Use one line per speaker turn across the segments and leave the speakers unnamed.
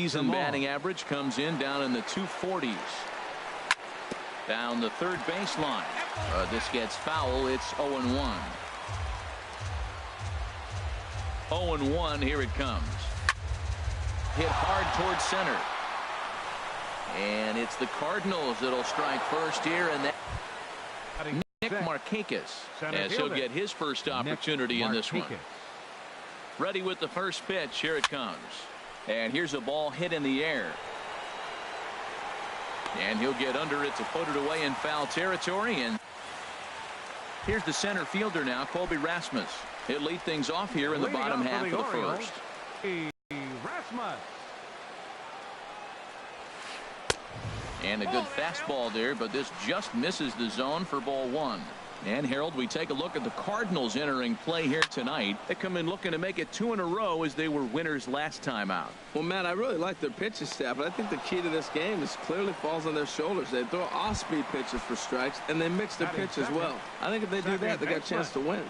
season batting average comes in down in the 240s. Down the third baseline. This gets foul. It's 0-1. 0-1. Here it comes. Hit hard towards center. And it's the Cardinals that'll strike first here, and that Mking7685 as he'll get his first opportunity in this one. Ready with the first pitch. Here it comes. And here's a ball hit in the air. And he'll get under it to put it away in foul territory. And here's the center fielder now, Colby Rasmus. He'll lead things off here in the bottom half of the first. And a good fastball there, but this just misses the zone for ball one. And Harold, we take a look at the Cardinals entering play here tonight. They come in looking to make it 2 in a row as they were winners last time out.
Well, Matt, I really like their pitching staff, but I think the key to this game is clearly falls on their shoulders. They throw off-speed pitches for strikes, and they mix their pitch as well. I think if they do that, they got a chance to win.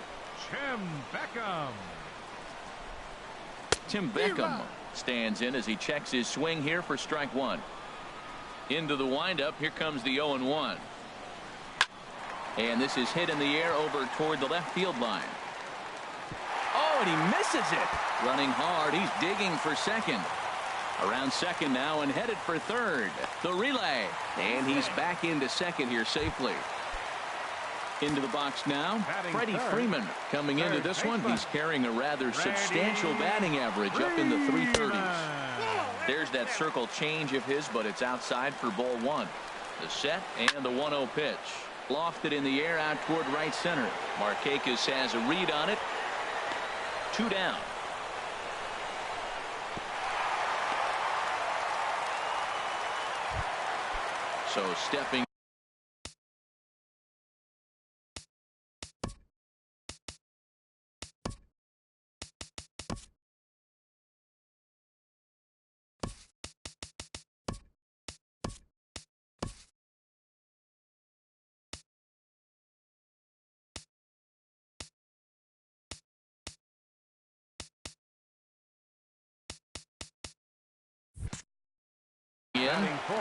Tim Beckham stands in as he checks his swing here for strike one. Into the windup. Here comes the 0-1. And this is hit in the air over toward the left field line. Oh, and he misses it. Running hard. He's digging for second. Around second now and headed for third. The relay. And he's back into second here safely. Into the box now. Freddie Freeman coming into this one. He's carrying a rather substantial batting average up in the 330s. There's that circle change of his, but it's outside for ball one. The set and the 1-0 pitch. Lofted in the air out toward right center. Mking7685 has a read on it. 2 down. So stepping.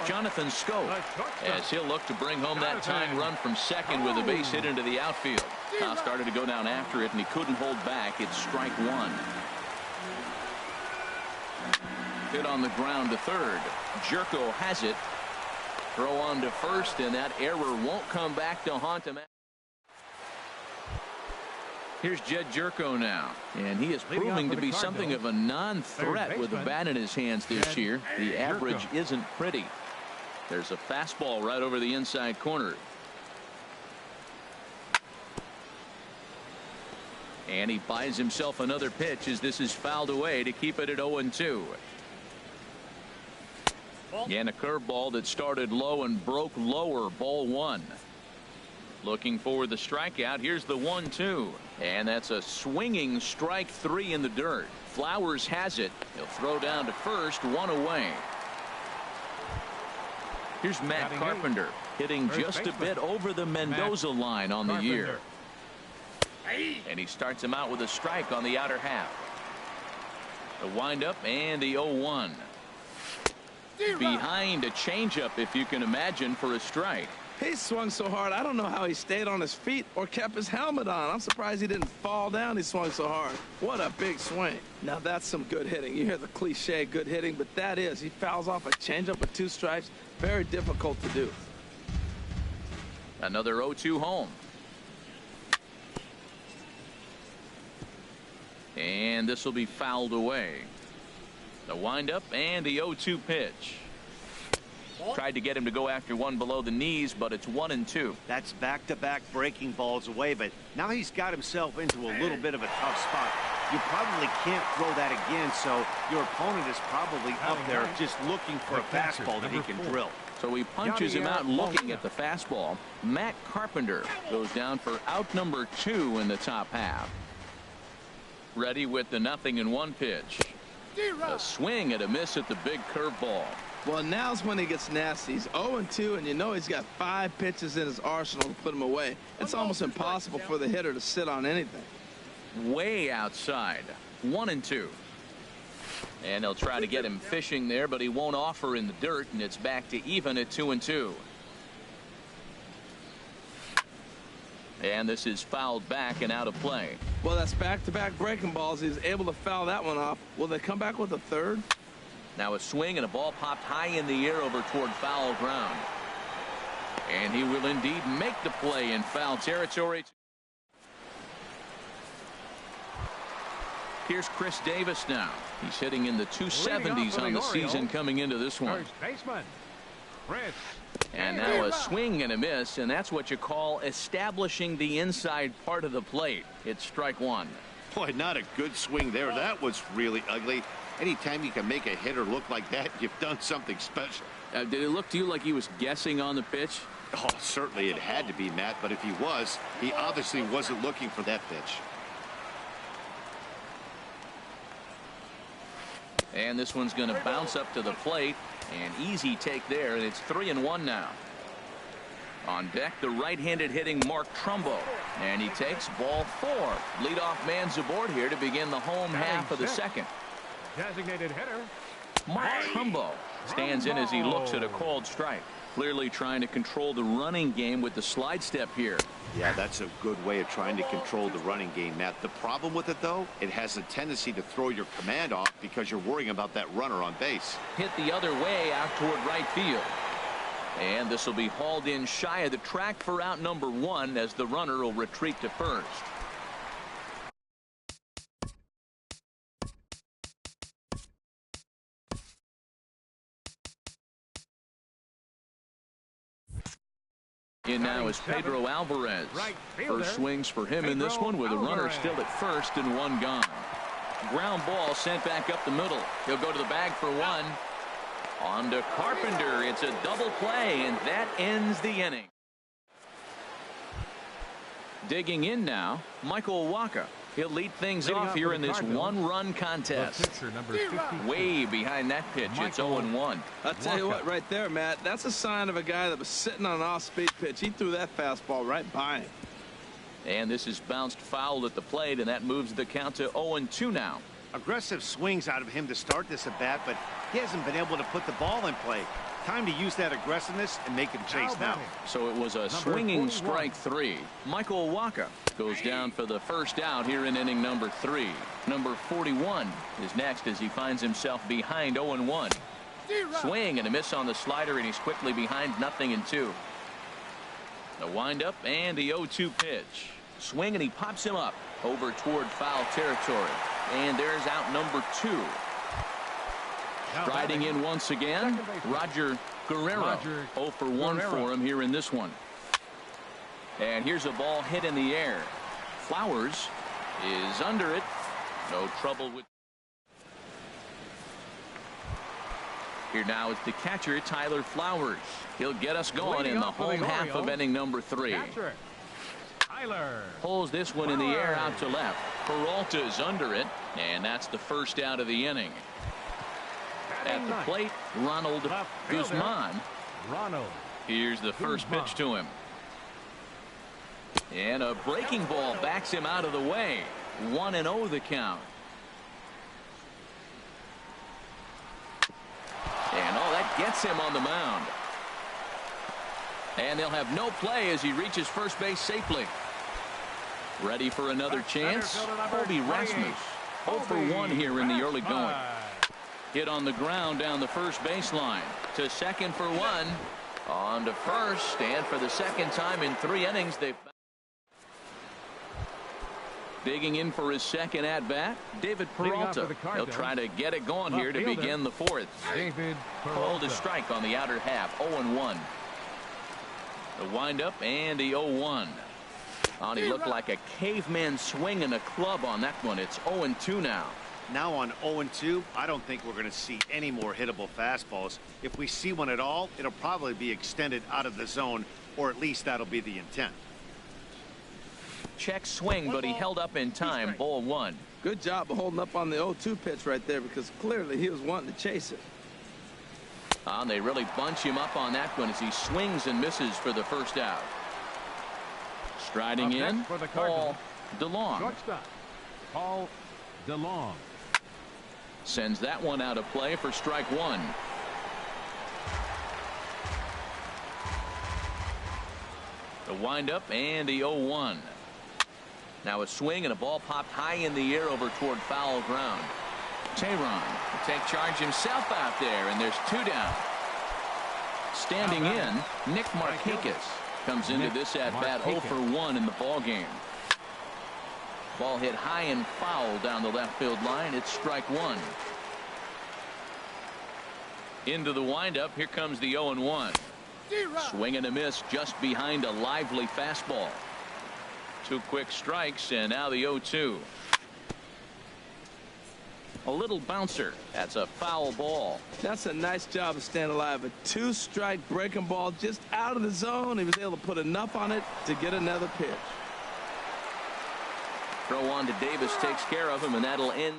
Jonathan Scope as he'll look to bring home that tying run from second with a base hit into the outfield. Now started to go down after it, and he couldn't hold back. It's strike one. Hit on the ground to third. Jerko has it. Throw on to first, and that error won't come back to haunt him. Here's Jed Jerko now, and he is proving to be something of a non-threat with the bat in his hands this year. The average isn't pretty. There's a fastball right over the inside corner. And he buys himself another pitch as this is fouled away to keep it at 0-2. And a curveball that started low and broke lower, ball one. Looking for the strikeout. Here's the 1-2. And that's a swinging strike three in the dirt. Flowers has it. He'll throw down to first, one away. Here's Matt Carpenter hitting just a bit over the Mendoza line on the year. And he starts him out with a strike on the outer half. The windup and the 0-1. Behind a changeup, if you can imagine, for a strike.
He swung so hard, I don't know how he stayed on his feet or kept his helmet on. I'm surprised he didn't fall down. He swung so hard. What a big swing. Now that's some good hitting. You hear the cliche good hitting, but that is. He fouls off a changeup with 2 strikes. Very difficult to do.
Another 0-2 home. And this will be fouled away. The windup and the 0-2 pitch. Tried to get him to go after one below the knees, but it's 1-2.
That's back-to-back breaking balls away, but now he's got himself into a little bit of a tough spot. You probably can't throw that again, so your opponent is probably up there just looking for a fastball that he can drill.
So he punches him out looking at the fastball. Matt Carpenter goes down for out number 2 in the top half. Ready with the 0-1 pitch. A swing and a miss at the big curveball.
Well, now's when he gets nasty. He's 0-2, and you know he's got 5 pitches in his arsenal to put him away. It's almost impossible for the hitter to sit on anything.
Way outside. 1-2. And they'll try to get him fishing there, but he won't offer in the dirt, and it's back to even at 2-2. And this is fouled back and out of play.
Well, that's back-to-back breaking balls. He's able to foul that one off. Will they come back with a third?
Now a swing and a ball popped high in the air over toward foul ground. And he will indeed make the play in foul territory. Here's Chris Davis now. He's hitting in the 270s on the season coming into this one.
First baseman, Chris.
And now a swing and a miss, and that's what you call establishing the inside part of the plate. It's strike one.
Boy, not a good swing there. That was really ugly. Anytime you can make a hitter look like that, you've done something special.
Did it look to you like he was guessing on the pitch?
Oh, certainly it had to be, Matt, but if he was, he obviously wasn't looking for that pitch.
And this one's going to bounce up to the plate. An easy take there, and it's 3-1 now. On deck, the right-handed hitting Mark Trumbo. And he takes ball 4. Leadoff man's aboard here to begin the home half of the second.
Designated hitter,
Mark Trumbo stands in as he looks at a called strike. Clearly trying to control the running game with the slide step here.
Yeah, that's a good way of trying to control the running game, Matt. The problem with it, though, it has a tendency to throw your command off because you're worrying about that runner on base.
Hit the other way out toward right field. And this will be hauled in shy of the track for out number 1 as the runner will retreat to first. In now is Pedro Alvarez. First swings for him in this one with a runner still at first and 1 gone. Ground ball sent back up the middle. He'll go to the bag for 1. On to Carpenter. It's a double play, and that ends the inning. Digging in now, Michael Wacha. He'll lead things off here in this one-run contest. Way behind that pitch. It's 0-1.
I'll tell you what, right there, Matt, that's a sign of a guy that was sitting on an off-speed pitch. He threw that fastball right by him.
And this is bounced foul at the plate, and that moves the count to 0-2 now.
Aggressive swings out of him to start this at bat, but he hasn't been able to put the ball in play. Time to use that aggressiveness and make him chase now.
So it was a swinging strike 3. Michael Wacha goes down for the first out here in inning number 3. Number 41 is next as he finds himself behind 0-1. Swing and a miss on the slider, and he's quickly behind 0-2. The windup and the 0-2 pitch. Swing, and he pops him up over toward foul territory. And there's out number 2. Striding in once again, Roger Guerrero. 0 for 1 for him here in this one. And here's a ball hit in the air. Flowers is under it. No trouble with. Here now is the catcher, Tyler Flowers. He'll get us going in the home half of inning number 3. Pulls this one in the air out to left. Peralta's under it, and that's the first out of the inning. At the plate, Ronald Guzman. Here's the first pitch to him. And a breaking ball backs him out of the way. 1-0 the count. And that gets him on the mound. And they'll have no play as he reaches first base safely. Ready for another chance? Colby Rasmus. 0 for 1 here in the early going. Hit on the ground down the first baseline. To second for 1. On to first. And for the second time in 3 innings, they've. Digging in for his second at-bat, David Peralta. He'll try to get it going here to begin the 4th. Called a strike on the outer half. 0-1. The windup and the 0-1. He looked like a caveman swinging a club on that one. It's 0-2 now.
Now on 0-2, I don't think we're going to see any more hittable fastballs. If we see one at all, it'll probably be extended out of the zone, or at least that'll be the intent.
Check swing, but he held up in time. Ball 1.
Good job of holding up on the 0-2 pitch right there, because clearly he was wanting to chase it.
They really bunch him up on that one as he swings and misses for the first out. Striding in, Paul DeLong.
Paul DeLong.
Sends that one out of play for strike one. The windup and the 0-1. Now a swing and a ball popped high in the air over toward foul ground. Tehran will take charge himself out there, and there's two down. Standing in, Nick Markakis comes into this at bat 0 for 1 in the ball game. Ball hit high and foul down the left field line. It's strike one. Into the windup. Here comes the 0-1. Swing and a miss just behind a lively fastball. Two quick strikes, and now the 0-2. A little bouncer. That's a foul ball.
That's a nice job of staying alive. A two-strike breaking ball just out of the zone. He was able to put enough on it to get another pitch.
Throw on to Davis takes care of him, and that'll end.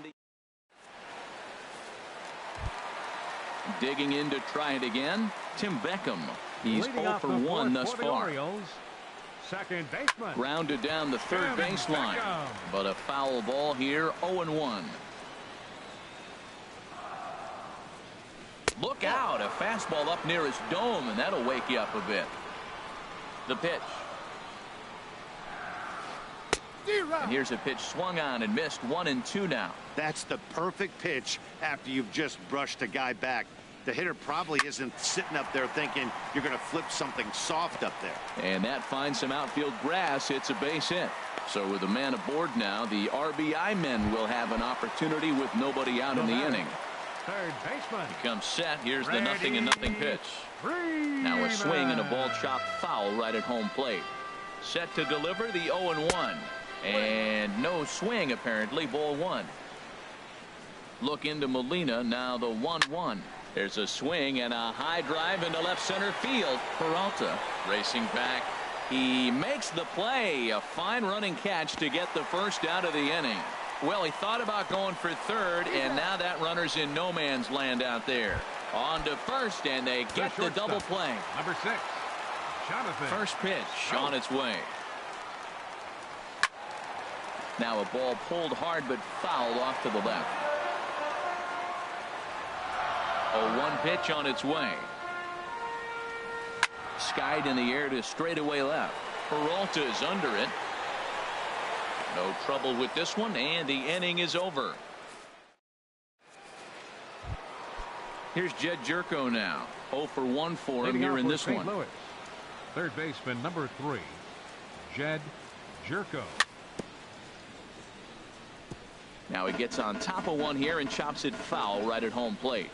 Digging in to try it again, Tim Beckham. He's 0 for 1 thus far.
Second baseman.
Grounded down the third baseline, but a foul ball here. 0-1. Look out, a fastball up near his dome, and that'll wake you up a bit. The pitch. And here's a pitch swung on and missed. 1-2 now.
That's the perfect pitch after you've just brushed a guy back. The hitter probably isn't sitting up there thinking you're going to flip something soft up there.
And that finds some outfield grass. It's a base hit. So with a man aboard now, the RBI men will have an opportunity with nobody out in the inning.
Third baseman.
He comes set. Here's the 0-0 pitch. Now a swing and a ball chopped foul right at home plate. Set to deliver the 0-1. And no swing apparently. Ball one. Look into Molina. Now the 1-1. There's a swing and a high drive into left center field. Peralta racing back. He makes the play. A fine running catch to get the first out of the inning. Well, he thought about going for third, and now that runner's in no man's land out there. On to first, and they get the double play.
Number 6, Jonathan.
First pitch on its way. Now a ball pulled hard but foul off to the left. A 1 pitch on its way. Skied in the air to straightaway left. Peralta is under it. No trouble with this one, and the inning is over. Here's Jed Jerko now. 0 for 1 for him here in this one.
Louis. Third baseman number 3, Jed Jerko.
Now he gets on top of one here and chops it foul right at home plate.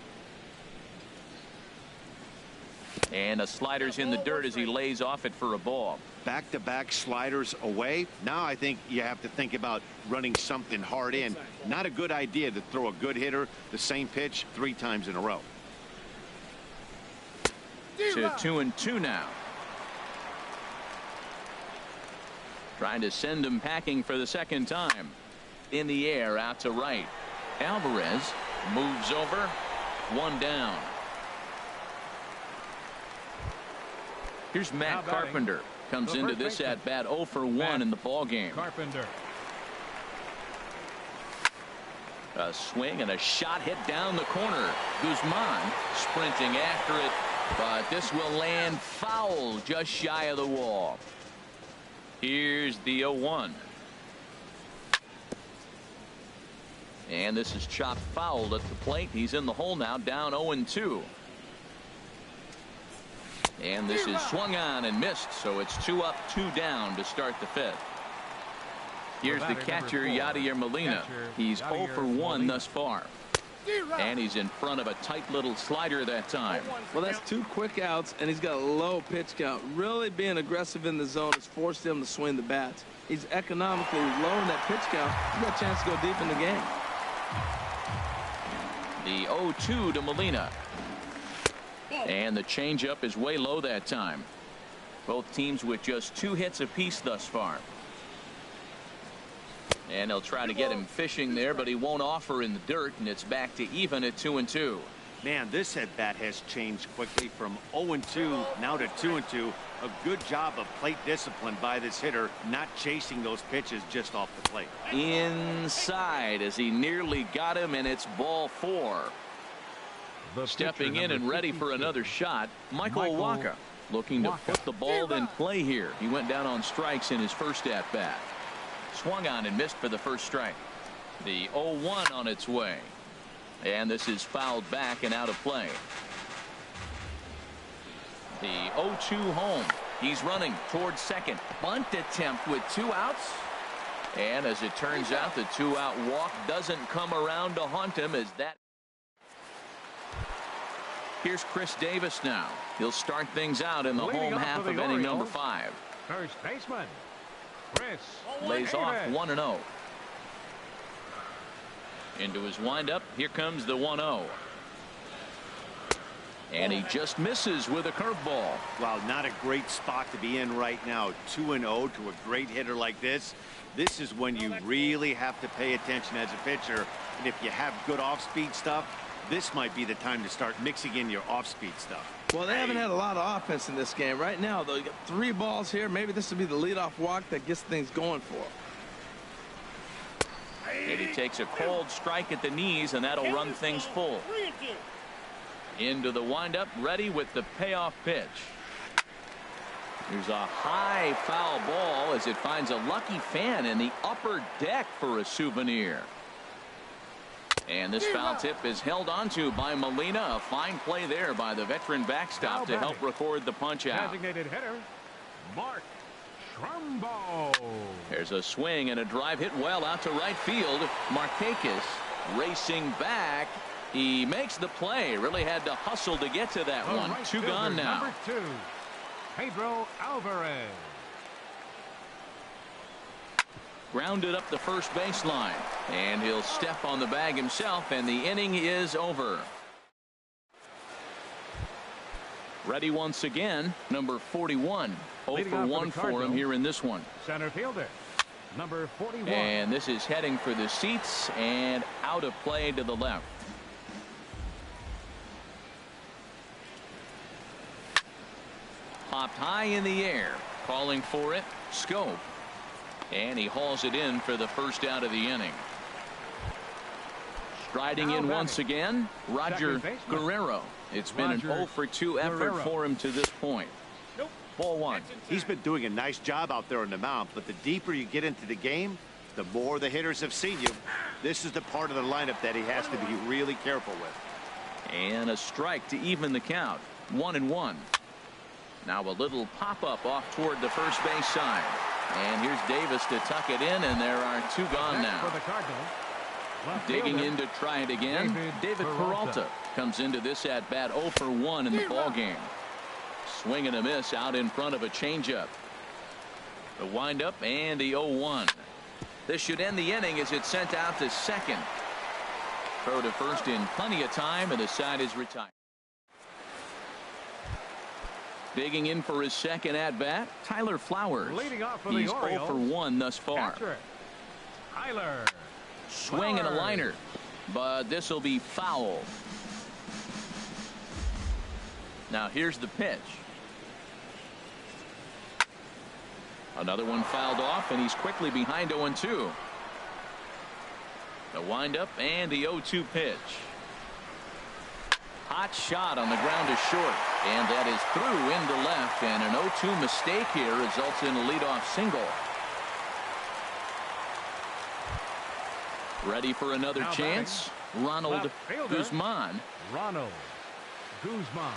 And the slider's in the dirt as he lays off it for a ball.
Back-to-back sliders away. Now I think you have to think about running something hard in. Not a good idea to throw a good hitter the same pitch 3 times in a row.
To 2-2 now. Trying to send him packing for the second time. In the air out to right. Alvarez moves over. 1 down. Here's Matt Carpenter. Comes into this at bat 0 for 1 in the ball game.
Carpenter.
A swing and a shot hit down the corner. Guzman sprinting after it, but this will land foul just shy of the wall. Here's the 0-1. And this is chopped foul at the plate. He's in the hole now, down 0-2. And this is swung on and missed, so it's 2 up, 2 down to start the 5th. Here's the catcher, Yadier Molina. He's 0 for 1 thus far. And he's in front of a tight little slider that time.
Well, that's 2 quick outs, and he's got a low pitch count. Really being aggressive in the zone has forced him to swing the bats. He's economically low in that pitch count. He's got a chance to go deep in the game.
The 0-2 to Molina. And the changeup is way low that time. Both teams with just 2 hits apiece thus far. And they'll try to get him fishing there, but he won't offer in the dirt, and it's back to even at 2-2.
Man, this at-bat has changed quickly from 0-2 now to 2-2. A good job of plate discipline by this hitter, not chasing those pitches just off the plate.
Inside as he nearly got him, and it's ball 4. Stepping in and ready for another shot, Michael Wacha, looking to put the ball in play here. He went down on strikes in his first at-bat. Swung on and missed for the first strike. The 0-1 on its way. And this is fouled back and out of play. The 0-2 home. He's running towards second. Bunt attempt with 2 outs. And as it turns out, the 2-out walk doesn't come around to haunt him as that. Here's Chris Davis now. He'll start things out in the home half of inning number 5.
First baseman, Chris
Lays off 1-0. Into his windup. Here comes the 1-0. And he just misses with a curveball.
Wow, not a great spot to be in right now. 2-0 to a great hitter like this. This is when you really have to pay attention as a pitcher. And if you have good off-speed stuff, this might be the time to start mixing in your off-speed stuff.
Well, they haven't had a lot of offense in this game. Right now, though, you got 3 balls here. Maybe this will be the leadoff walk that gets things going for him.
And he takes a cold strike at the knees, and that'll run things full. Into the windup, ready with the payoff pitch. Here's a high foul ball as it finds a lucky fan in the upper deck for a souvenir. And this foul tip is held onto by Molina. A fine play there by the veteran backstop to help record the punch out.
Designated hitter, Mark Trumbo.
There's a swing and a drive hit well out to right field. Markakis racing back. He makes the play. Really had to hustle to get to that one.
Right
2 gone now.
Number 2, Pedro Alvarez.
Grounded up the first baseline, and he'll step on the bag himself, and the inning is over. Ready once again, number 41. 0 for 1 for him here in this one.
Center fielder, number 41.
And this is heading for the seats and out of play to the left. Popped high in the air, calling for it, Scope. And he hauls it in for the first out of the inning. Striding in once again, Roger Guerrero. It's been an 0 for 2 effort for him to this point. Ball 1.
He's been doing a nice job out there on the mound, but the deeper you get into the game, the more the hitters have seen you. This is the part of the lineup that he has to be really careful with.
And a strike to even the count. 1-1. Now a little pop-up off toward the first base side. And here's Davis to tuck it in, and there are 2 gone now.
For the Cardinals,
Digging in to try it again. David Peralta comes into this at bat 0 for 1 in the ball game. Swing and a miss out in front of a changeup. The windup and the 0-1. This should end the inning as it's sent out to second. Throw to first in plenty of time, and the side is retired. Digging in for his second at bat, Tyler Flowers.
Leading off for
He's
the Orioles,
0 for 1 thus far.
Tyler
Swing and a
Flowers.
liner, but this will be foul. Now here's the pitch. Another one fouled off, and he's quickly behind 0-2. The windup and the 0-2 pitch. Hot shot on the ground is short, and that is through into left, and an 0-2 mistake here results in a leadoff single. Ready for another
Now
chance. Ronald
left fielder.
Guzman.
Ronald Guzman.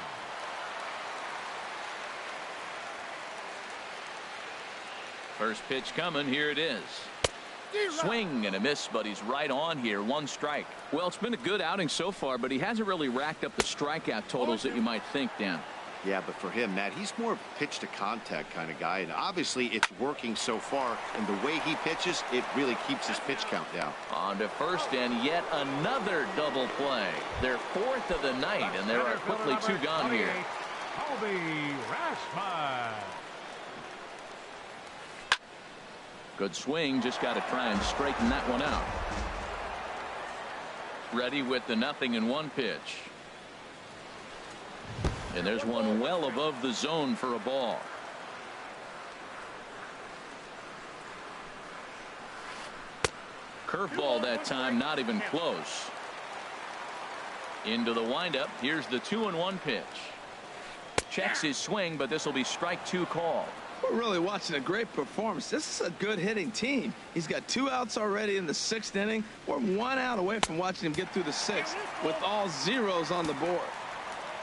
First pitch coming. Here it is. Swing and a miss, but he's right on here. 1 strike. Well, it's been a good outing so far, but he hasn't really racked up the strikeout totals that you might think, Dan.
Yeah, but for him, Matt, he's more pitch to contact kind of guy, and obviously it's working so far, and the way he pitches, it really keeps his pitch count down.
On to first, and yet another double play. Their 4th of the night, and there are quickly 2 gone here.
Colby Rasmus.
Good swing, just got to try and straighten that one out. Ready with the 0-1 pitch. And there's one well above the zone for a ball. Curveball that time, not even close. Into the windup. Here's the 2-1 pitch. Checks his swing, but this will be strike 2 call.
We're really watching a great performance. This is a good hitting team. He's got 2 outs already in the 6th inning. We're 1 out away from watching him get through the 6th with all zeros on the board.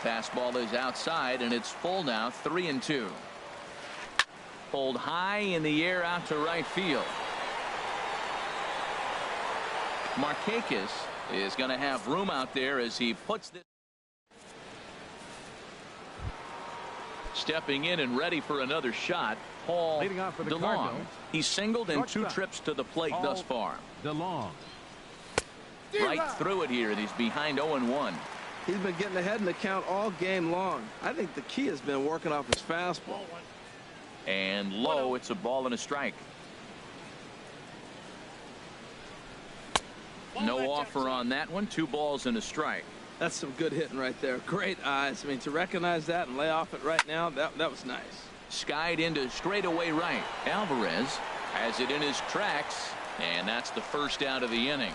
Fastball is outside, and it's full now, 3-2. Pulled high in the air out to right field. Markakis is going to have room out there as he puts this. Stepping in and ready for another shot, Paul DeLong. He's singled in 2 trips to the plate thus far.
DeLong.
Right through it here, and he's behind 0-1.
He's been getting ahead in the count all game long. I think the key has been working off his fastball.
And low, it's a ball and a strike. No offer on that one. 2 balls and a strike.
That's some good hitting right there. Great eyes. I mean, to recognize that and lay off it right now, that was nice.
Skied into straightaway right. Alvarez has it in his tracks, and that's the first out of the inning.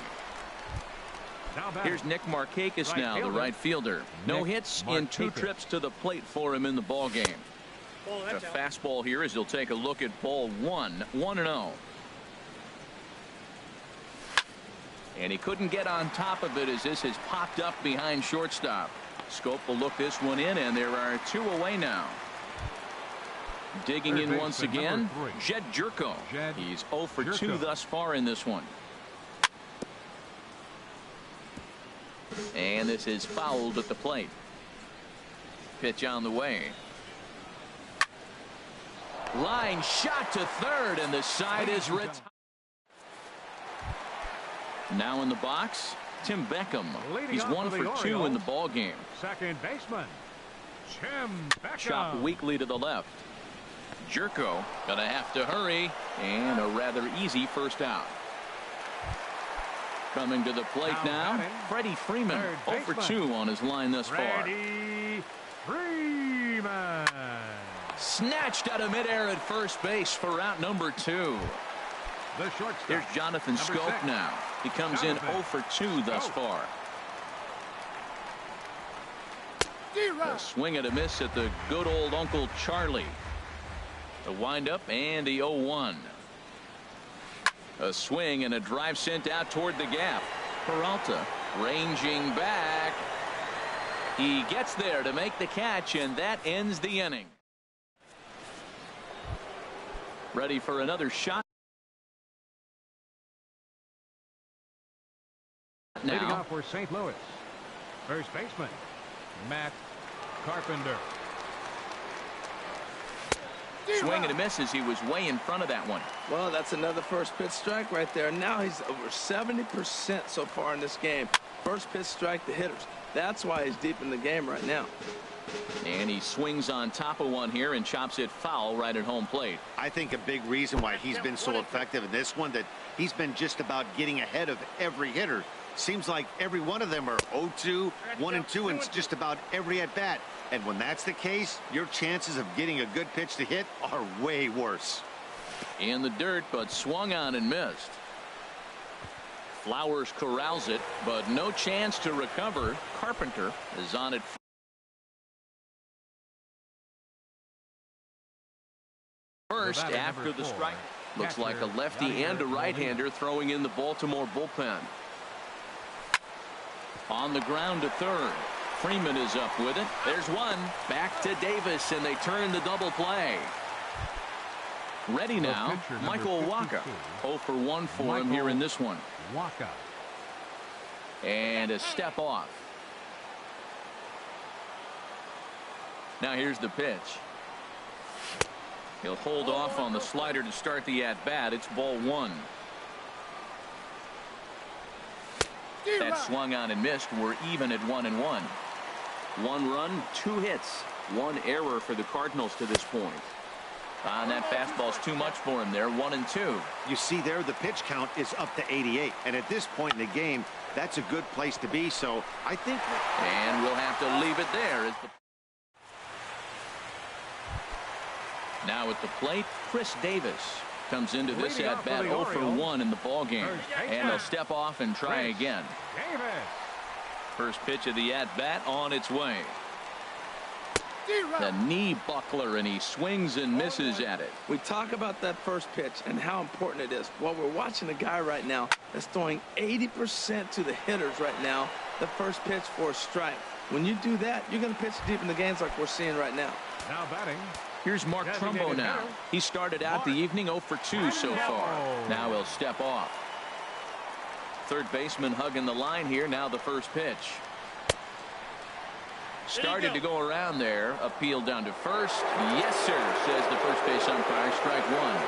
Here's Nick Markakis now, the right fielder. No hits in 2 trips to the plate for him in the ball game. A fastball here as he'll take a look at ball 1, 1-0. And he couldn't get on top of it as this has popped up behind shortstop. Scope will look this one in, and there are 2 away now. Digging in once again, Jed Jerko. He's 0 for 2 thus far in this one. And this is fouled at the plate. Pitch on the way. Line shot to third, and the side is retired. Now in the box, Tim Beckham. He's 1 for 2 in the ball game.
Second baseman, Tim Beckham.
Chop weakly to the left. Jerko gonna have to hurry, and a rather easy first out. Coming to the plate now, Freddie Freeman. 0 for 2 on his line thus far.
Freddie Freeman.
Snatched out of midair at first base for out number 2.
The shortstop.
Here's Jonathan Scope now. He comes in 0 for 2 thus far. A swing and a miss at the good old Uncle Charlie. The windup and the 0-1. A swing and a drive sent out toward the gap. Peralta ranging back. He gets there to make the catch, and that ends the inning. Ready for another shot.
Leading off for St. Louis, first baseman, Matt Carpenter.
Swing and a miss as he was way in front of that one.
Well, that's another first pitch strike right there. Now he's over 70% so far in this game. First pitch strike to hitters. That's why he's deep in the game right now.
And he swings on top of one here and chops it foul right at home plate.
I think a big reason why he's been so effective in this one, that he's been just about getting ahead of every hitter. Seems like every one of them are 0-2, 1-2, and it's just about every at bat. And when that's the case, your chances of getting a good pitch to hit are way worse.
In the dirt, but swung on and missed. Flowers corrals it, but no chance to recover. Carpenter is on it first after the strike. Looks like a lefty and a right-hander throwing in the Baltimore bullpen. On the ground to third. Freeman is up with it. There's one. Back to Davis, and they turn the double play. Ready now, Michael Wacha. 0 for 1 for him here in this one.
Wacha.
And a step off. Now here's the pitch. He'll hold off on the slider to start the at-bat. It's ball 1. That swung on and missed. We're even at 1-1. 1 run, 2 hits, 1 error for the Cardinals to this point. And that fastball's too much for him there. 1-2.
You see there, the pitch count is up to 88. And at this point in the game, that's a good place to be. So I think.
And we'll have to leave it there. Now at the plate, Chris Davis comes into this
Leading off
at bat
for the
0 for
Orioles,
1 in the ball game, and he'll step off and try
Chris
again.
Davis.
First pitch of the at bat on its way. The knee buckler, and he swings and misses at it.
We talk about that first pitch and how important it is. Well, we're watching a guy right now that's throwing 80% to the hitters right now. The first pitch for a strike. When you do that, you're going to pitch deep in the games like we're seeing right now.
Now batting.
Here's Mark Trumbo now. He started out the evening 0 for 2 so far. Now he'll step off. Third baseman hugging the line here. Now the first pitch. Started to go around there. Appeal down to first. Yes, sir, says the first base umpire. Strike one.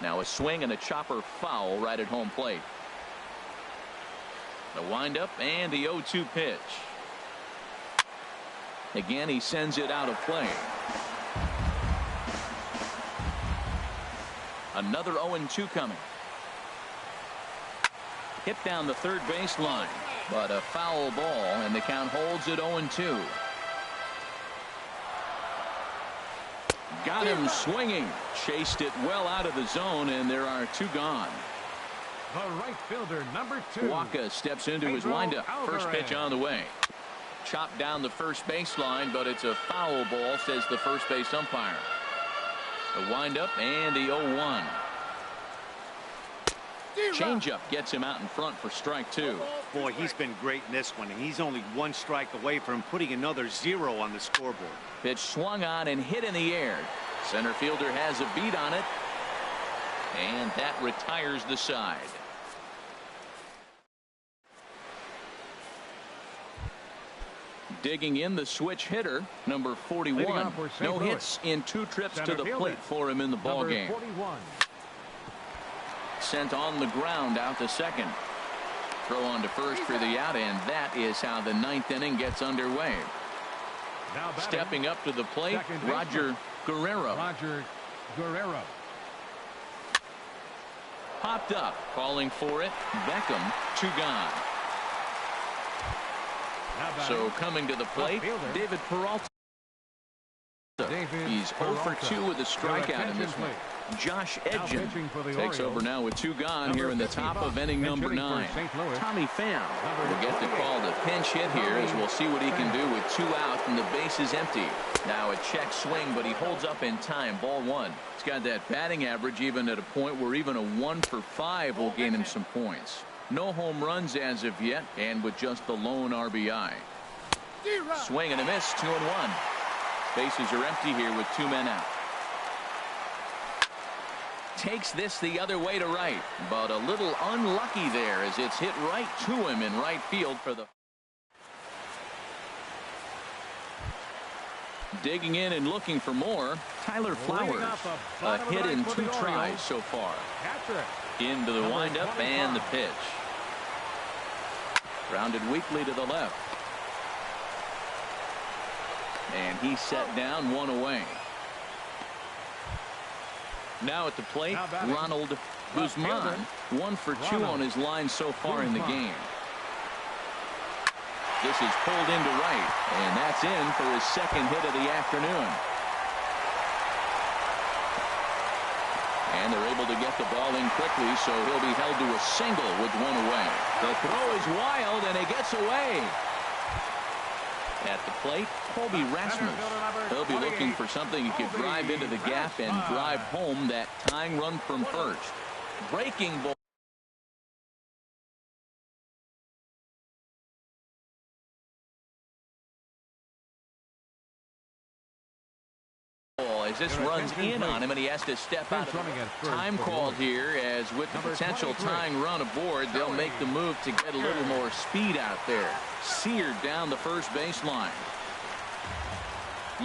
Now a swing and a chopper foul right at home plate. The windup and the 0-2 pitch. Again, he sends it out of play. Another 0-2 coming. Hit down the third baseline, but a foul ball, and the count holds at 0-2. Got him swinging. Chased it well out of the zone, and there are two gone.
The right fielder, number 2.
Waka steps into his windup. First pitch on the way. Chopped down the first baseline, but it's a foul ball, says the first base umpire. The windup and the 0-1. Changeup gets him out in front for strike two.
Boy, he's been great in this one, and he's only one strike away from putting another 0 on the scoreboard.
Pitch swung on and hit in the air. Center fielder has a beat on it, and that retires the side. Digging in the switch hitter, number 41. No hits in 2 trips to the plate for him in the ball game.
41.
Sent on the ground out to second. Throw on to first for the out, and that is how the 9th inning gets underway. Stepping up to the plate, Roger Guerrero. Popped up, calling for it. Beckham, 2 gone. So coming to the plate, David Peralta. He's 0 for 2 with a strikeout in this one. Josh Edgen takes over now with 2 gone here in the top of inning number 9. Tommy Pham will get the call to pinch hit here, as we'll see what he can do with 2 out and the base is empty. Now a check swing, but he holds up in time. Ball 1. He's got that batting average even at a point where even a 1 for 5 will gain him some points. No home runs as of yet, and with just the lone RBI. Swing and a miss, 2-1. Bases are empty here with 2 men out. Takes this the other way to right, but a little unlucky there as it's hit right to him in right field for the. Digging in and looking for more, Tyler Flowers. A hit in 2 tries so far. Into the windup and the pitch. Grounded weakly to the left. And he's set down 1 away. Now at the plate, Ronald Guzman. 1 for 2 on his line so far in the game. This is pulled into right, and that's in for his 2nd hit of the afternoon. And they're able to get the ball in quickly, so he'll be held to a single with 1 away. The throw is wild, and it gets away. At the plate, Colby Rasmus. He'll be looking for something he could drive into the gap and drive home that tying run from first. Breaking ball. As this runs in on him, and he has to step out. Time called here, as with the potential tying run aboard, they'll make the move to get a little more speed out there. Seared down the first baseline.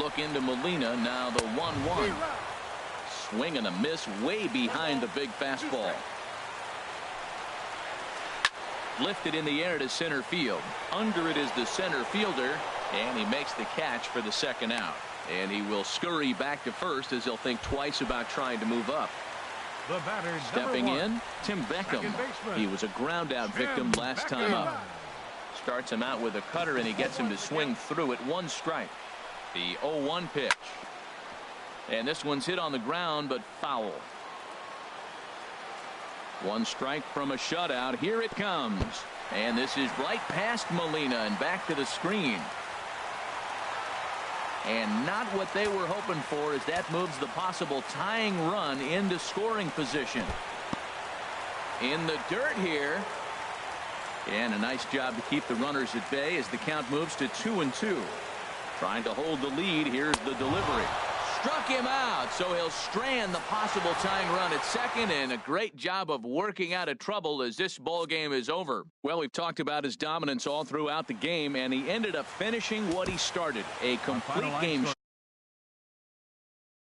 Look into Molina, now the 1-1. Swing and a miss way behind the big fastball. Lifted in the air to center field. Under it is the center fielder, and he makes the catch for the 2nd out. And he will scurry back to first, as he'll think twice about trying to move up. Stepping in, Tim Beckham. He was a ground out victim last time up. Starts him out with a cutter, and he gets him to swing through it. 1 strike. The 0-1 pitch. And this one's hit on the ground, but foul. 1 strike from a shutout. Here it comes. And this is right past Molina and back to the screen. And not what they were hoping for, as that moves the possible tying run into scoring position. In the dirt here. And a nice job to keep the runners at bay as the count moves to 2-2. Trying to hold the lead. Here's the delivery. Struck him out, so he'll strand the possible tying run at second, and a great job of working out of trouble as this ball game is over. Well, we've talked about his dominance all throughout the game, and he ended up finishing what he started. A complete game.